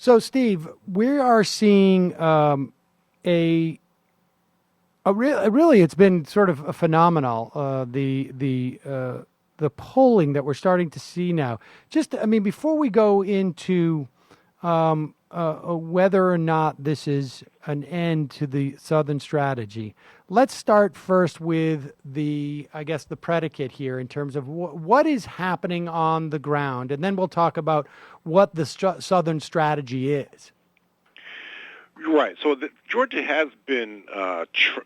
So, Steve, we are seeing really, it's been sort of a phenomenal. The polling that we're starting to see now. Just, I mean, before we go into whether or not this is an end to the Southern strategy, let's start first with I guess, the predicate here in terms of what is happening on the ground, and then we'll talk about what the Southern strategy is. Right. So Georgia has been,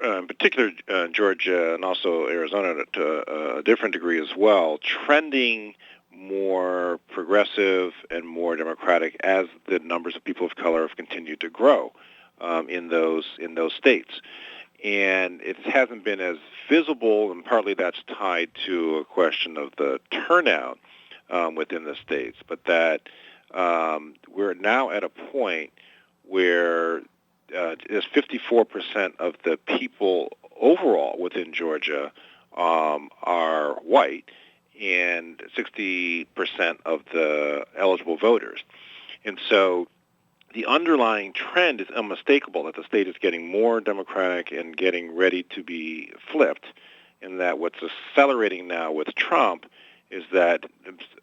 in particular Georgia and also Arizona to a different degree as well, trending more progressive and more democratic as the numbers of people of color have continued to grow in those states. And it hasn't been as visible, and partly that's tied to a question of the turnout within the states, but that we're now at a point where there's 54% of the people overall within Georgia are white and 60% of the eligible voters. And so the underlying trend is unmistakable that the state is getting more democratic and getting ready to be flipped, and that what's accelerating now with Trump is that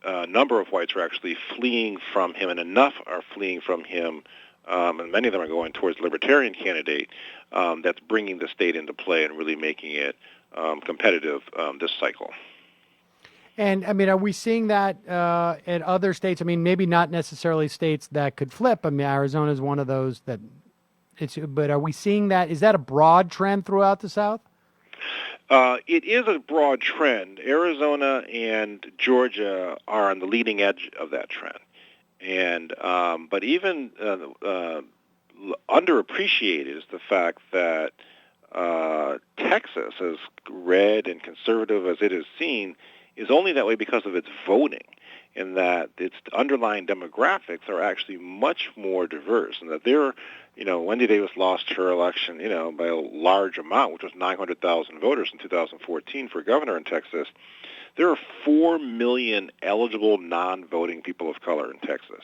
a number of whites are actually fleeing from him, and enough are fleeing from him, and many of them are going towards the Libertarian candidate, that's bringing the state into play and really making it competitive this cycle. And, I mean, are we seeing that in other states? I mean, maybe not necessarily states that could flip. I mean, Arizona is one of those that but are we seeing that? Is that a broad trend throughout the South? It is a broad trend. Arizona and Georgia are on the leading edge of that trend. And but even underappreciated is the fact that Texas, as red and conservative as it is seen, is only that way because of its voting, in that its underlying demographics are actually much more diverse, and that Wendy Davis lost her election, by a large amount, which was 900,000 voters in 2014 for governor in Texas. There are 4 million eligible non-voting people of color in Texas.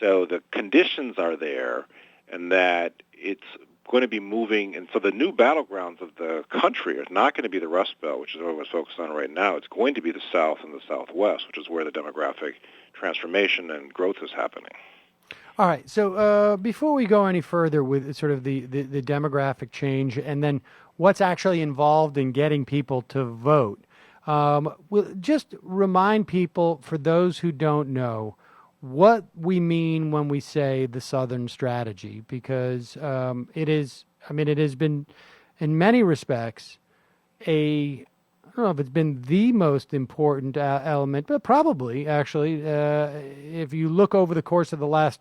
So the conditions are there, and that it's going to be moving. And so the new battlegrounds of the country are not going to be the Rust Belt, which is what we're focused on right now. It's going to be the South and the Southwest, which is where the demographic transformation and growth is happening. All right. So before we go any further with sort of the demographic change and then what's actually involved in getting people to vote, we'll just remind people, for those who don't know, what we mean when we say the Southern strategy, because it has been, in many respects, I don't know if it's been the most important element, but probably, actually, if you look over the course of the last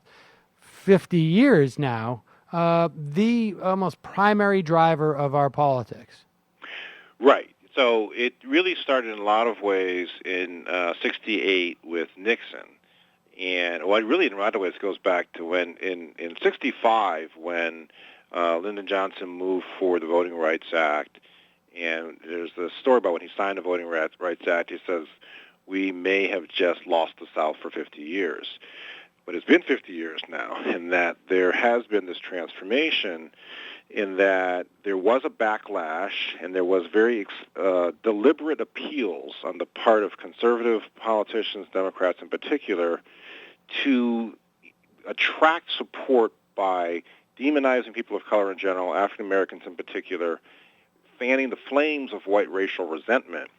50 years now, the almost primary driver of our politics. Right. So it really started in a lot of ways in 68 with Nixon. And really, in a lot of ways, goes back to when, in 65, when Lyndon Johnson moved for the Voting Rights Act. And there's the story about when he signed the Voting Rights Act. He says, we may have just lost the South for 50 years. But it's been 50 years now, and that there has been this transformation in that there was a backlash, and there was very deliberate appeals on the part of conservative politicians, Democrats in particular, to attract support by demonizing people of color in general, African Americans in particular, fanning the flames of white racial resentment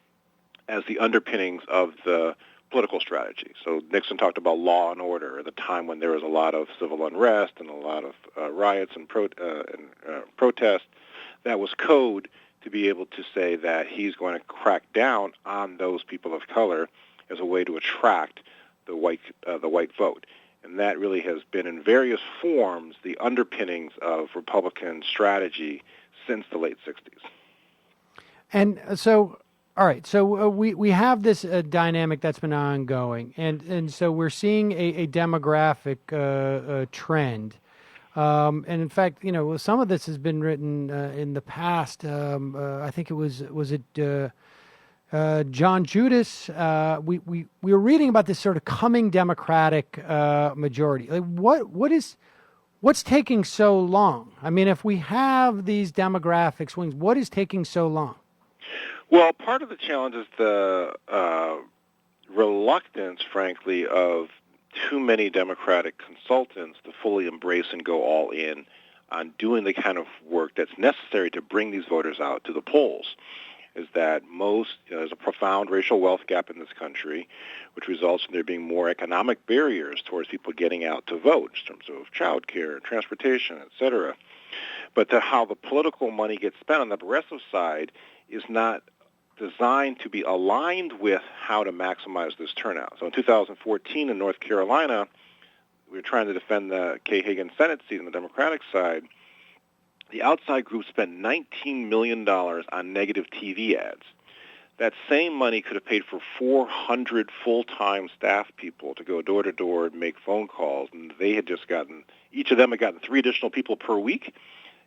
as the underpinnings of the political strategy. So Nixon talked about law and order at the time when there was a lot of civil unrest and a lot of riots and protests. That was code to be able to say that he's going to crack down on those people of color as a way to attract the white vote. And that really has been in various forms the underpinnings of Republican strategy since the late 60s. And so, all right, so we have this dynamic that's been ongoing, and so we're seeing a demographic trend. And in fact, some of this has been written in the past. I think it was John Judas, we were reading about this sort of coming Democratic majority. Like, what's taking so long? I mean, if we have these demographic swings, what is taking so long? Well, part of the challenge is the reluctance, frankly, of too many Democratic consultants to fully embrace and go all in on doing the kind of work that's necessary to bring these voters out to the polls. Is that there's a profound racial wealth gap in this country, which results in there being more economic barriers towards people getting out to vote in terms of child care, transportation, et cetera. But how the political money gets spent on the progressive side is not designed to be aligned with how to maximize this turnout. So in 2014 in North Carolina, we were trying to defend the Kay Hagan Senate seat on the Democratic side. The outside group spent $19 million on negative TV ads. That same money could have paid for 400 full-time staff people to go door to door and make phone calls, and each of them had gotten 3 additional people per week.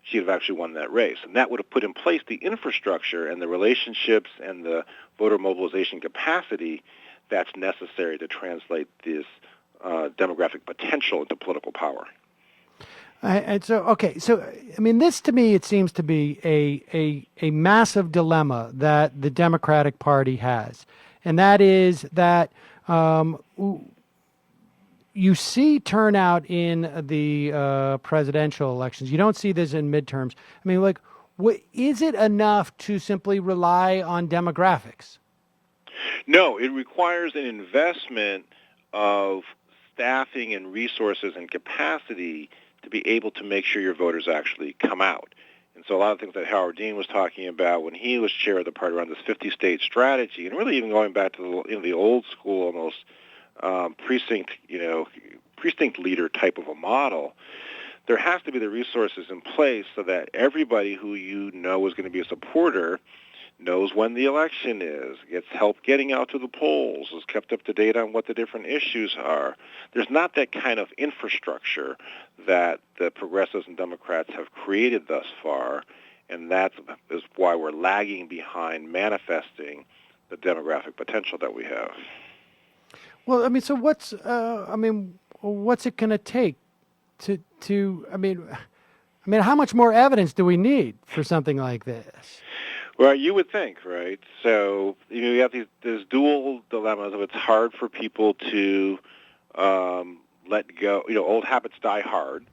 She'd have actually won that race. And that would have put in place the infrastructure and the relationships and the voter mobilization capacity that's necessary to translate this demographic potential into political power. So I mean, this to me, it seems to be a massive dilemma that the Democratic Party has, and that is that you see turnout in the presidential elections. You don't see this in midterms. I mean, like, is it enough to simply rely on demographics? No, it requires an investment of staffing and resources and capacity to be able to make sure your voters actually come out. And so a lot of things that Howard Dean was talking about when he was chair of the party around this 50-state strategy, and really even going back to the old school almost precinct leader type of a model, there has to be the resources in place so that everybody who you know is going to be a supporter knows when the election is, gets help getting out to the polls, is kept up to date on what the different issues are. There's not that kind of infrastructure that the progressives and Democrats have created thus far, and that is why we're lagging behind manifesting the demographic potential that we have. Well, I mean, so what's it going to take to I mean, how much more evidence do we need for something like this? Well, you would think, right? So you have these dual dilemmas of it's hard for people to let go. Old habits die hard,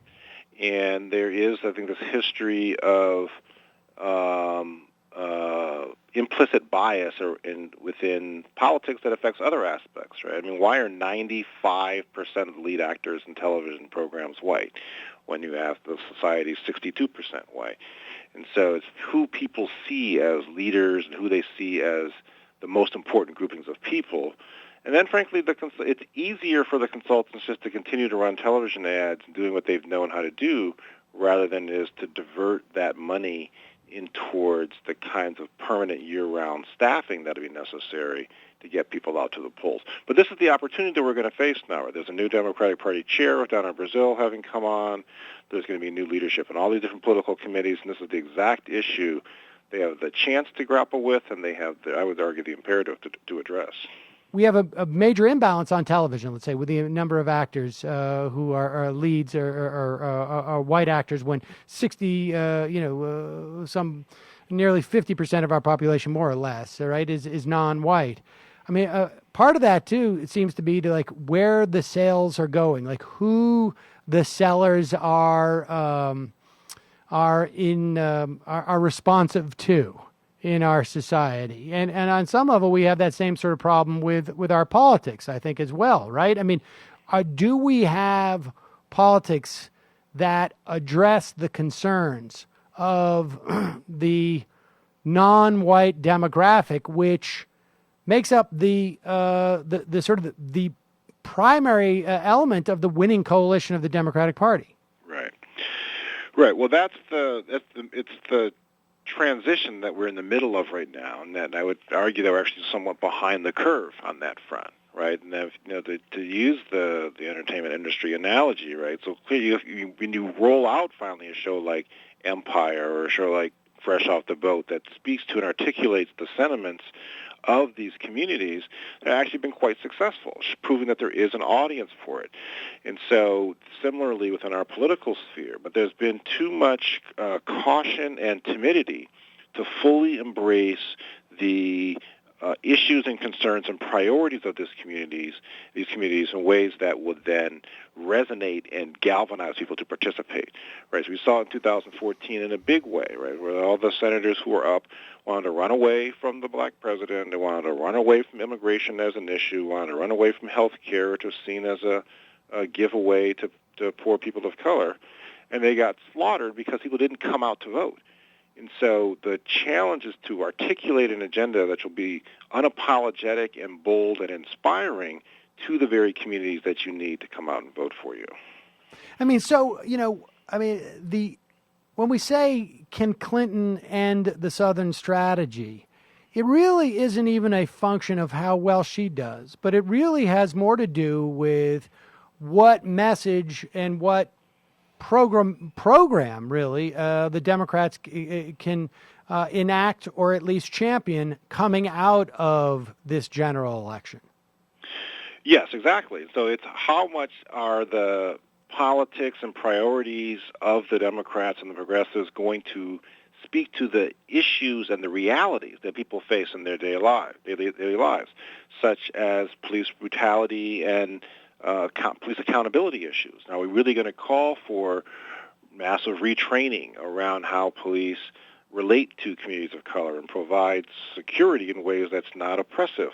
and there is, I think, this history of implicit bias within politics that affects other aspects, right? I mean, why are 95% of the lead actors in television programs white when you have the society 62% white? And so it's who people see as leaders and who they see as the most important groupings of people. And then, frankly, it's easier for the consultants just to continue to run television ads and doing what they've known how to do rather than it is to divert that money in towards the kinds of permanent year-round staffing that would be necessary to get people out to the polls. But this is the opportunity that we're going to face now. There's a new Democratic Party chair down in Brazil having come on. There's going to be new leadership in all these different political committees, and this is the exact issue they have the chance to grapple with, and they have, I would argue, the imperative to address. We have a major imbalance on television, let's say, with the number of actors who are leads or white actors when 60, some nearly 50% of our population, more or less, right, is non-white. I mean, part of that, too, it seems to be to, like, where the sales are going, like who the sellers are responsive to in our society. And on some level, we have that same sort of problem with our politics, I think, as well, right? I mean, do we have politics that address the concerns of the non-white demographic, which makes up the sort of the primary element of the winning coalition of the Democratic Party? Right. Well, it's the transition that we're in the middle of right now, and that I would argue that we're actually somewhat behind the curve on that front, right? And to use the entertainment industry analogy, right? So clearly, when you roll out finally a show like Empire or a show like Fresh Off the Boat that speaks to and articulates the sentiments of these communities that have actually been quite successful, proving that there is an audience for it. And so similarly within our political sphere, but there's been too much caution and timidity to fully embrace the issues and concerns and priorities of these communities in ways that would then resonate and galvanize people to participate. Right? So we saw in 2014 in a big way, right, where all the senators who were up wanted to run away from the black president, they wanted to run away from immigration as an issue, wanted to run away from health care, which was seen as a giveaway to poor people of color, and they got slaughtered because people didn't come out to vote. And so the challenge is to articulate an agenda that will be unapologetic and bold and inspiring to the very communities that you need to come out and vote for you. I mean, so, when we say, can Clinton end the Southern strategy, it really isn't even a function of how well she does, but it really has more to do with what message and what program really the Democrats can enact or at least champion coming out of this general election. Yes, exactly. So it's how much are the politics and priorities of the Democrats and the progressives going to speak to the issues and the realities that people face in their daily lives, such as police brutality and police accountability issues. Now, we're really going to call for massive retraining around how police relate to communities of color and provide security in ways that's not oppressive.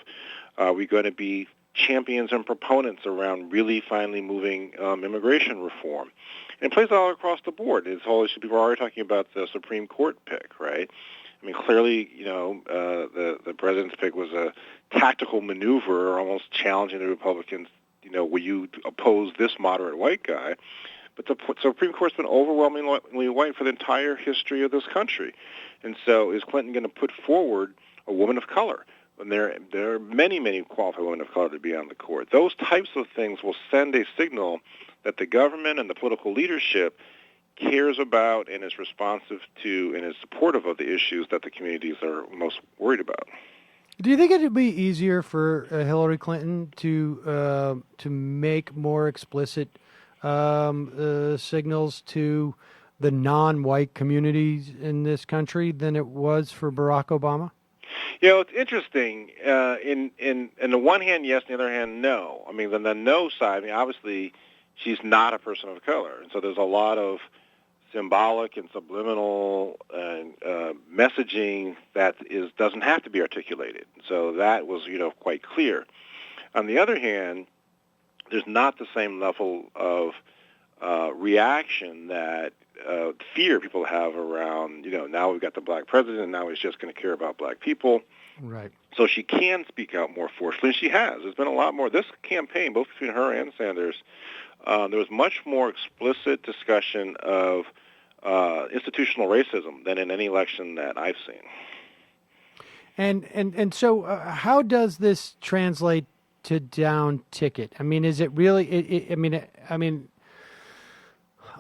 We're going to be champions and proponents around really finally moving immigration reform. And it plays all across the board. It's always, people are already talking about the Supreme Court pick, right? I mean, clearly, the president's pick was a tactical maneuver, almost challenging the Republicans. Will you oppose this moderate white guy? But the Supreme Court's been overwhelmingly white for the entire history of this country. And so is Clinton going to put forward a woman of color? And there are many, many qualified women of color to be on the court. Those types of things will send a signal that the government and the political leadership cares about and is responsive to and is supportive of the issues that the communities are most worried about. Do you think it would be easier for Hillary Clinton to make more explicit signals to the non-white communities in this country than it was for Barack Obama? It's interesting. In the one hand, yes. On the other hand, no. I mean, on the no side, obviously, she's not a person of color, and so there's a lot of symbolic and subliminal messaging that doesn't have to be articulated. So that was, quite clear. On the other hand, there's not the same level of reaction that fear people have around, now we've got the black president, now he's just going to care about black people. Right. So she can speak out more forcefully, and she has. There's been a lot more. This campaign, both between her and Sanders, there was much more explicit discussion of institutional racism than in any election that I've seen. And so how does this translate to down ticket? I mean, is it really?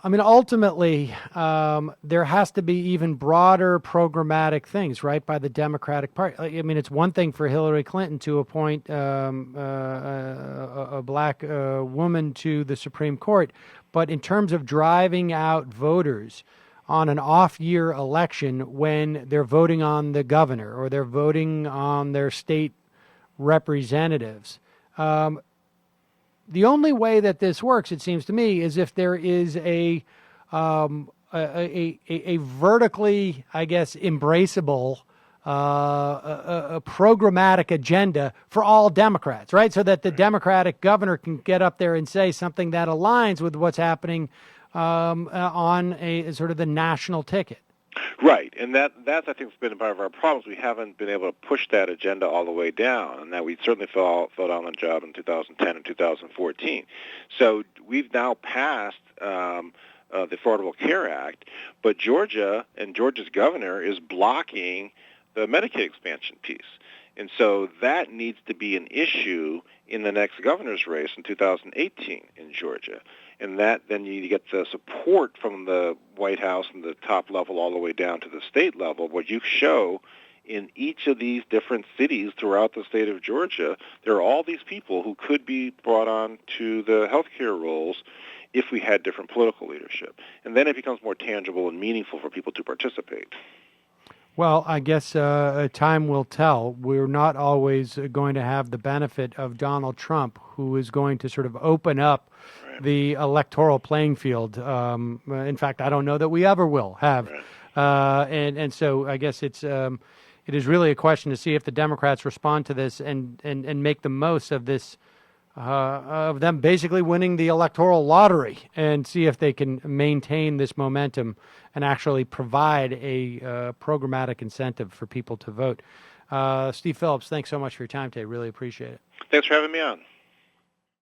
Ultimately, there has to be even broader programmatic things, right, by the Democratic Party. I mean, it's one thing for Hillary Clinton to appoint a black woman to the Supreme Court, but in terms of driving out voters on an off-year election when they're voting on the governor or they're voting on their state representatives, the only way that this works, it seems to me, is if there is a vertically, I guess, embraceable a programmatic agenda for all Democrats, right? So that the Democratic governor can get up there and say something that aligns with what's happening on a sort of the national ticket. Right, and that's I think has been part of our problems. We haven't been able to push that agenda all the way down, and that we certainly fell down on the job in 2010 and 2014. So we've now passed the Affordable Care Act, but Georgia and Georgia's governor is blocking the Medicaid expansion piece. And so that needs to be an issue in the next governor's race in 2018 in Georgia. And that then you get the support from the White House and the top level all the way down to the state level. What you show in each of these different cities throughout the state of Georgia, there are all these people who could be brought on to the healthcare roles if we had different political leadership. And then it becomes more tangible and meaningful for people to participate. Well, I guess time will tell. We're not always going to have the benefit of Donald Trump, who is going to sort of open up the electoral playing field. In fact, I don't know that we ever will have. And so I guess it is really a question to see if the Democrats respond to this and make the most of this, of them basically winning the electoral lottery, and see if they can maintain this momentum and actually provide a programmatic incentive for people to vote. Steve Phillips, thanks so much for your time today. Really appreciate it. Thanks for having me on.